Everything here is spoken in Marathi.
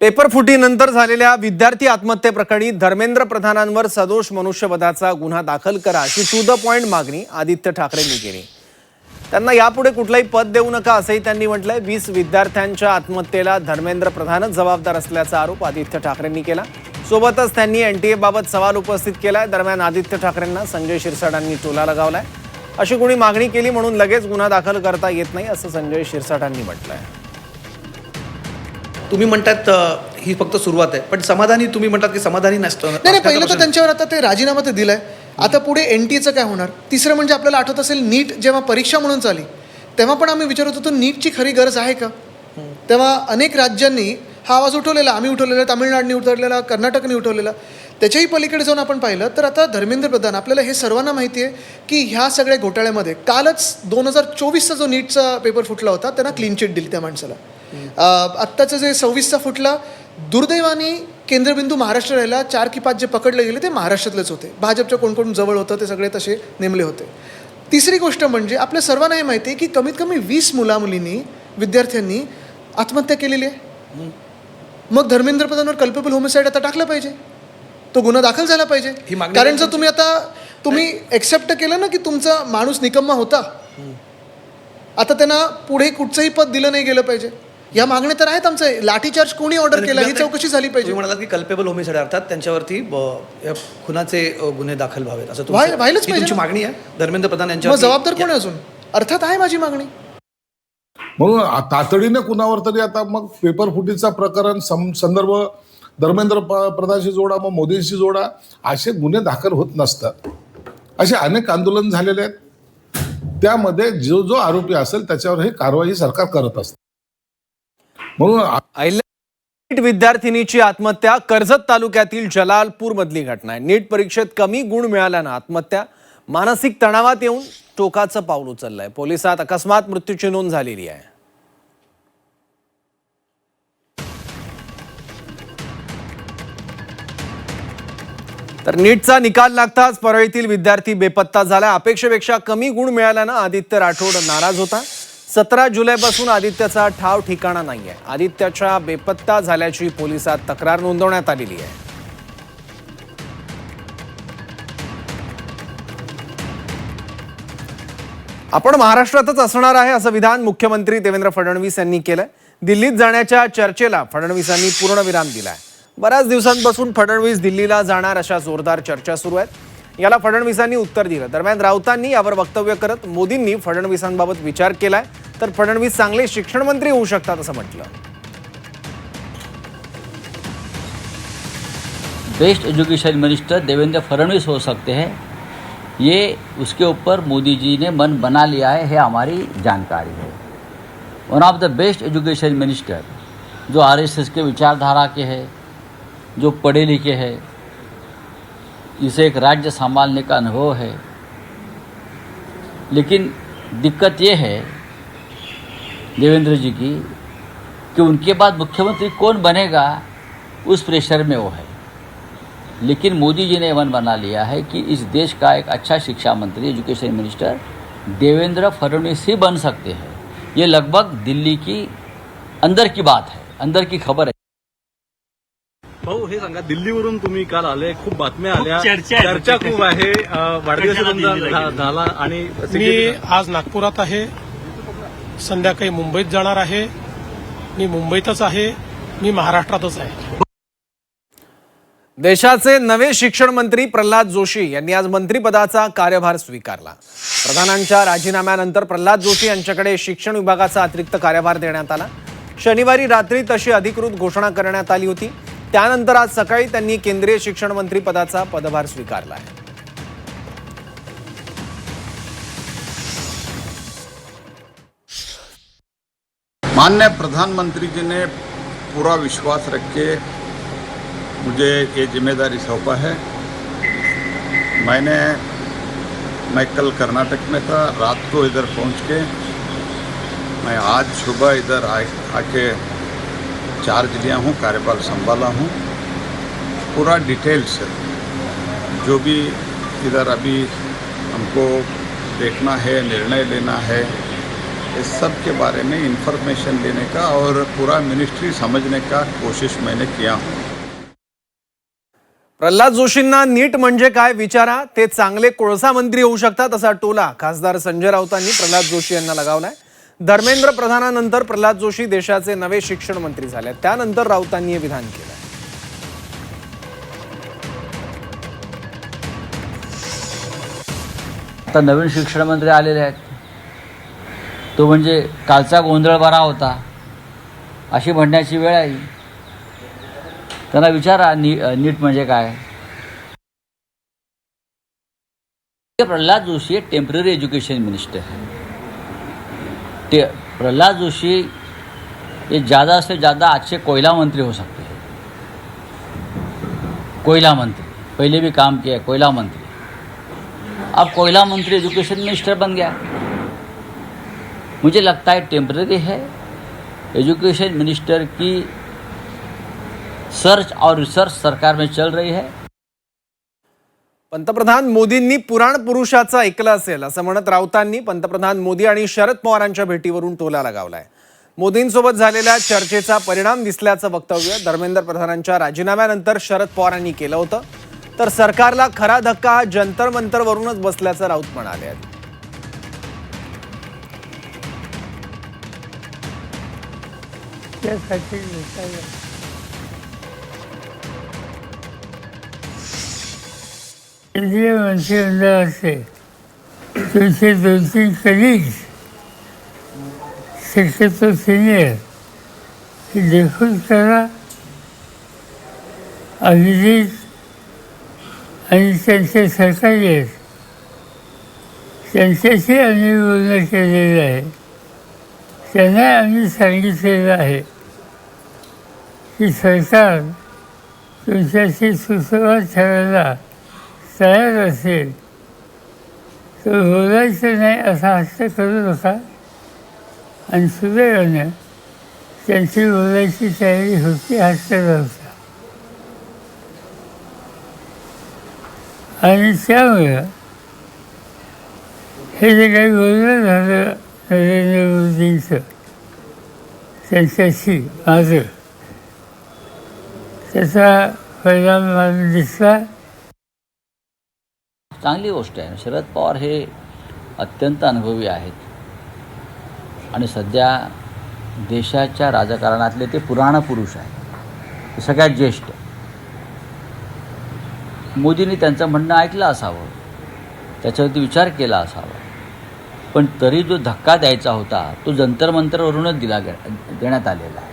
पेपरफुटीनंतर झालेल्या विद्यार्थी आत्महत्येप्रकरणी धर्मेंद्र प्रधानांवर सदोष मनुष्यवधाचा गुन्हा दाखल करा अशी टू द पॉइंट मागणी आदित्य ठाकरेंनी केली। त्यांना यापुढे कुठलाही पद देऊ नका असंही त्यांनी म्हटलंय। 20 विद्यार्थ्यांच्या आत्महत्येला धर्मेंद्र प्रधानच जबाबदार असल्याचा आरोप आदित्य ठाकरेंनी केला। सोबतच त्यांनी एनटीए बाबत सवाल उपस्थित केलाय। दरम्यान आदित्य ठाकरेंना संजय शिरसाटांनी टोला लगावलाय। अशी कोणी मागणी केली म्हणून लगेच गुन्हा दाखल करता येत नाही असं संजय शिरसाटांनी म्हटलंय। तुम्ही म्हणतात ही फक्त सुरुवात आहे, पण समाधानी तुम्ही म्हणतात की समाधानी नसतं। नाही, पहिलं तर त्यांच्यावर आता ते राजीनामा तर दिलाय। आता पुढे एनटीएचं काय होणार? तिसरं म्हणजे आपल्याला आठवत असेल नीट जेव्हा परीक्षा म्हणून चाली तेव्हा पण आम्ही विचारत होतो नीटची खरी गरज आहे का? तेव्हा अनेक राज्यांनी हा आवाज उठवलेला, आम्ही उठवलेला, तामिळनाडूने उठवलेला, कर्नाटकने उठवलेला। त्याच्याही पलीकडे जाऊन आपण पाहिलं तर आता धर्मेंद्र प्रधान, आपल्याला हे सर्वांना माहिती आहे की ह्या सगळ्या घोटाळ्यामध्ये कालच 2024चा जो नीटचा पेपर फुटला होता त्यांना क्लीन चिट दिली त्या माणसाला। आत्ताचं जे 26चा फुटला, दुर्दैवाने केंद्रबिंदू महाराष्ट्र राहिला। 4 की 5 जे पकडले गेले ते महाराष्ट्रातलेच होते। भाजपच्या कोण कोण जवळ होतं ते सगळे तसे नेमले होते। तिसरी गोष्ट म्हणजे आपल्या सर्वांना हे माहिती आहे की कमीत कमी 20 मुलामुलींनी, विद्यार्थ्यांनी आत्महत्या केलेली आहे। मग धर्मेंद्र प्रधानवर कल्पेबल होमिसाईड आता टाकलं पाहिजे, तो गुन्हा दाखल झाला पाहिजे। कारण जर तुम्ही एक्सेप्ट केलं ना की तुमचा माणूस निकम्मा होता, आता त्यांना पुढे कुठचंही पद दिलं नाही गेलं पाहिजे। या मागण्या तर आहेत आमचं। लाठीचार्ज कोणी ऑर्डर केला ही चौकशी झाली पाहिजे। तुम्ही म्हणालात की कल्पेबल होमिसाईड अर्थात त्यांच्यावरती खुनाचे गुन्हे दाखल व्हावेत असं व्हायलाच पाहिजे। तुमची मागणी आहे धर्मेंद्र प्रधान यांच्यावर। जबाबदार कोण आहे अजून? अर्थात आहे माझी मागणी। म्हणून तातडीने कुणावर तरी आता मग पेपर फुटीचा प्रकरण संदर्भ धर्मेंद्र प्रधानशी जोडा, मग मोदींशी जोडा, असे गुन्हे दाखल होत नसतात। असे अनेक आंदोलन झालेले आहेत, त्यामध्ये जो आरोपी असेल त्याच्यावर ही कारवाई सरकार करत असते। म्हणून नीट विद्यार्थिनीची आत्महत्या कर्जत तालुक्यातील जलालपूर मधली घटना आहे। नीट परीक्षेत कमी गुण मिळाल्यानं आत्महत्या, मानसिक तणावात येऊन टोकाचं पाऊल उचललंय। पोलिसात अकस्मात मृत्यूची नोंद झालेली आहे। तर नीटचा निकाल लागताच परळीतील विद्यार्थी बेपत्ता झाला। अपेक्षेपेक्षा कमी गुण मिळाल्यानं आदित्य राठोड नाराज होता। 17 जुलैपासून आदित्यचा ठाव ठिकाणा नाहीये। आदित्यच्या बेपत्ता झाल्याची पोलिसात तक्रार नोंदवण्यात आलेली आहे। आपण महाराष्ट्रातच असणार आहे असं विधान मुख्यमंत्री देवेंद्र फडणवीस यांनी केलंय। दिल्लीत जाण्याच्या चर्चेला फडणवीसांनी पूर्णविराम दिलाय। बऱ्याच दिवसांपासून फडणवीस दिल्लीला जाणार अशा जोरदार चर्चा सुरू आहेत। याला फडणवीसांनी उत्तर दिलं। दरम्यान राऊतांनी यावर वक्तव्य करत मोदींनी फडणवीसांबाबत विचार केलाय, तर फडणवीस चांगले शिक्षण मंत्री होऊ शकतात असं म्हटलं। Best education minister Devendra Fadnavis हो सकते हैं, ये उसके ऊपर मोदी जी ने मन बना लिया है हमारी जानकारी है। One of the best education minister जो आरएसएस के विचारधारा के हैं, जो पढ़े लिखे हैं, जिसे एक राज्य संभालने का अनुभव है। लेकिन दिक्कत ये है देवेंद्र जी की कि उनके बाद मुख्यमंत्री कौन बनेगा उस प्रेशर में वो है। लेकिन मोदी जी ने मन बना लिया है कि इस देश का एक अच्छा शिक्षा मंत्री, एजुकेशन मिनिस्टर देवेंद्र फडणवीस ही बन सकते हैं। ये लगभग दिल्ली की अंदर की बात है, अंदर की खबर है। भाऊ, हे सांगा, दिल्लीवरून तुम्ही काल आले, खूप बातम्या आल्या, चर्चा खूप आहे, वाढदिवस झाला आणि मी आज नागपुरात आहे, संध्याकाळी मुंबईत जाणार आहे। मी मुंबईतच आहे, मी महाराष्ट्रातच आहे। देशाचे नवे शिक्षण मंत्री प्रल्हाद जोशी यांनी आज मंत्रिपदाचा कार्यभार स्वीकारला। प्रधानांच्या राजीनाम्यानंतर प्रल्हाद जोशी यांच्याकडे शिक्षण विभागाचा अतिरिक्त कार्यभार देण्यात आला। शनिवारी रात्री तशी अधिकृत घोषणा करण्यात आली होती। त्यानंतर आज सकाळी त्यांनी केंद्रीय शिक्षण मंत्री पदाचा पदभार स्वीकारला आहे। माननीय प्रधानमंत्री जी ने पूरा विश्वास रख के मुझे ये जिम्मेदारी सौंपा है। मैं कल कर्नाटक में था, रात को इधर पहुंच के मैं आज सुबह इधर आके चार्ज लिया हूँ, कार्यभार संभाला हूँ। पूरा डिटेल्स जो भी इधर अभी हमको देखना है, निर्णय लेना है, इस सब के बारे में इंफॉर्मेशन लेने का और पूरा मिनिस्ट्री समझने का कोशिश मैंने किया हूँ। प्रल्हाद जोशींना नीट म्हणजे काय विचारा, ते चांगले कोळसा मंत्री होऊ शकतात असा टोला खासदार संजय राऊतांनी प्रल्हाद जोशी यांना लगावलाय. धर्मेंद्र प्रधानानंतर प्रल्हाद जोशी देशाचे नवे शिक्षण मंत्री झाले. त्यानंतर राऊतांनी हे विधान केलं. आता नवीन शिक्षण मंत्री आलेले आहेत, तो म्हणजे कालचा गोंधळ बरा होता अशी म्हणण्याची वेळ आहे. त्यांना विचारा नीट म्हणजे काय. प्रल्हाद जोशी एक टेम्पररी एजुकेशन मिनिस्टर है. प्रल्हाद जोशी ये ज़्यादा से ज़्यादा अच्छे कोयला मंत्री हो सकते हैं. कोयला मंत्री पहले भी काम किया, कोयला मंत्री. अब कोयला मंत्री एजुकेशन मिनिस्टर बन गया. मुझे लगता है टेम्पररी है. एजुकेशन मिनिस्टर की सर्च और रिसर्च सरकार में चल रही है. पंतप्रधान मोदींनी पुराण पुरुषाचं ऐकलं असेल असं म्हणत राऊतांनी पंतप्रधान मोदी आणि शरद पवारांच्या भेटीवरून टोला लगावलाय. मोदींसोबत झालेल्या चर्चेचा परिणाम दिसल्याचं वक्तव्य धर्मेंद्र प्रधानांच्या राजीनाम्यानंतर शरद पवारांनी केलं होतं. तर सरकारला खरा धक्का हा जंतर मंतरवरूनच बसल्याचं राऊत म्हणाले. केंद्रीय मंत्रिमंडळाचे तुमचे 2-3 कलिग्स शक्यतो सिनियर हे देखून करा. अभिजित आणि त्यांचे सहकारी आहेत, त्यांच्याशी आम्ही बोलणं केलेलं आहे. त्यांना आम्ही सांगितलेलं आहे की सरकार तुमच्याशी सुसंवाद ठेवायला तयार असेल तर बोलायचं नाही असा हट्ट करू नका. आणि सुदैवानं त्यांची बोलायची तयारी होती, हट्ट नव्हता. आणि त्यामुळं हे जे काही बोलणं झालं नरेंद्र मोदींचं त्यांच्याशी माझं, त्याचा परिणाम मला दिसला. चांगली गोष्ट आहे. शरद पवार हे अत्यंत अनुभवी आहेत आणि सध्या देशाच्या राजकारणातले ते पुराण पुरुष आहेत, ते सगळ्यात ज्येष्ठ. मोदींनी त्यांचं म्हणणं ऐकलं असावं, त्याच्यावरती विचार केला असावा. पण तरी जो धक्का द्यायचा होता तो जंतर मंतरवरूनच देण्यात आलेला आहे.